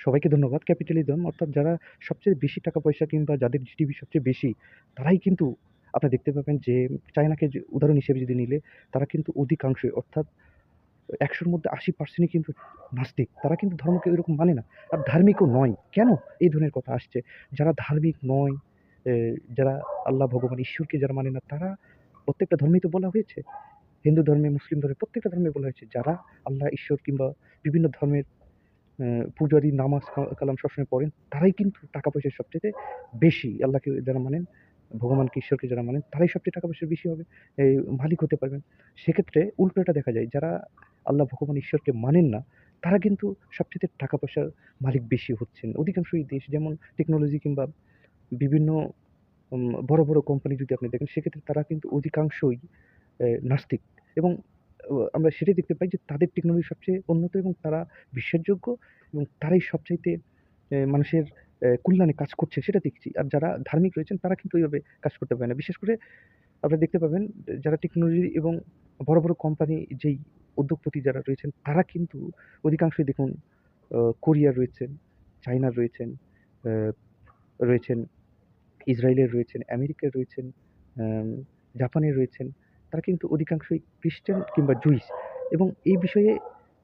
সবাইকে ধন্যবাদ। ক্যাপিটালিজম অর্থাৎ যারা সবচেয়ে বেশি টাকা পয়সা কিংবা যাদের জিডিপি সবচেয়ে বেশি, তারাই কিন্তু আপনারা দেখতে পাবেন যে চায়নাকে যে উদাহরণ হিসেবে যদি নিলে, তারা কিন্তু অধিকাংশই অর্থাৎ ১০০ র মধ্যে ৮০% ই কিন্তু নাস্তিক। তারা কিন্তু ধর্মকে ওইরকম মানে না। আর ধার্মিকও নয়। কেন এই ধরনের কথা আসছে? যারা ধার্মিক নয়, এ যারা আল্লাহ, ভগবান, ঈশ্বরকে যারা মানে না, তারা প্রত্যেকটা ধর্মেই তো বলা হয়েছে। হিন্দু ধর্মে, মুসলিম ধর্মে প্রত্যেকটা ধর্মে বলা হয়েছে, যারা আল্লাহ, ঈশ্বর কিংবা বিভিন্ন ধর্মের পূজারি নামাজ কালাম সবসময় পড়েন, তারাই কিন্তু টাকা পয়সায় সবচাইতে বেশি। আল্লাহকে যারা মানেন, ভগবানকে, ঈশ্বরকে যারা মানেন, তারাই সবচেয়ে টাকা পয়সা বেশি হবে, মালিক হতে পারবেন। সেক্ষেত্রে উল্টোটা দেখা যায়, যারা আল্লাহ, ভগবান, ঈশ্বরকে মানেন না, তারা কিন্তু সবচাইতে টাকা পয়সার মালিক বেশি হচ্ছেন। অধিকাংশই দেশ যেমন টেকনোলজি কিংবা বিভিন্ন বড়, বড় কোম্পানি যদি আপনি দেখেন, সেক্ষেত্রে তারা কিন্তু অধিকাংশই নাস্তিক। এবং আমরা সেটাই দেখতে পাই যে তাদের টেকনোলজি সবচেয়ে উন্নত এবং তারা বিশ্বাসযোগ্য এবং তারাই সবচাইতে মানুষের কল্যাণে কাজ করছে সেটা দেখছি। আর যারা ধার্মিক রয়েছেন তারা কিন্তু ওইভাবে কাজ করতে পারে না। বিশেষ করে আপনারা দেখতে পাবেন যারা টেকনোলজি এবং বড়, বড় কোম্পানি যেই উদ্যোগপতি যারা রয়েছেন তারা কিন্তু অধিকাংশই দেখুন কোরিয়ার রয়েছেন, চায়নার রয়েছেন, আ রয়েছেন ইসরায়েলের রয়েছেন, আমেরিকার রয়েছেন, আম জাপানের রয়েছেন। তারা কিন্তু অধিকাংশই খ্রিস্টান কিংবা জুইস। এবং এই বিষয়ে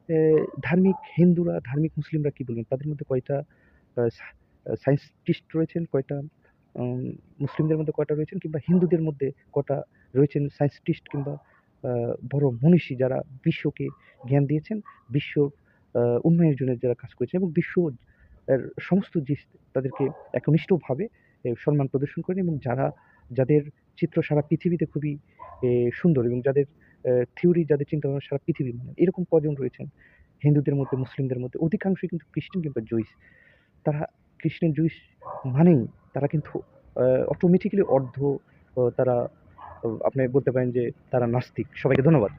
অ্যা ধার্মিক হিন্দুরা, ধার্মিক মুসলিমরা কি বলবেন? তাদের মধ্যে কয়টা আ সা সায়েন্টিস্ট রয়েছেন, কয়টা আম মুসলিমদের মধ্যে কয়টা রয়েছেন কিংবা হিন্দুদের মধ্যে কটা রয়েছেন সায়েন্টিস্ট কিংবা আ বড় মনীষী যারা বিশ্বকে জ্ঞান দিয়েছেন, বিশ্ব উন্নয়নের জন্য যারা কাজ করেছেন এবং বিশ্ব এর সমস্ত তাদেরকে একনিষ্ঠভাবে সম্মান প্রদর্শন করেন এবং যাদের চিত্র সারা পৃথিবীতে খুবই সুন্দর এবং যাদের থিওরি, যাদের চিন্তাভাবনা সারা পৃথিবী মানে এরকম কজন রয়েছেন হিন্দুদের মধ্যে, মুসলিমদের মধ্যে অধিকাংশই কিন্তু খ্রিস্টান কিংবা জুইস। তারা খ্রিস্টান, জুইস মানেই তারা কিন্তু আ অটোমেটিক্যালি তারা আপনি বলতে পারেন যে তারা নাস্তিক। সবাইকে ধন্যবাদ।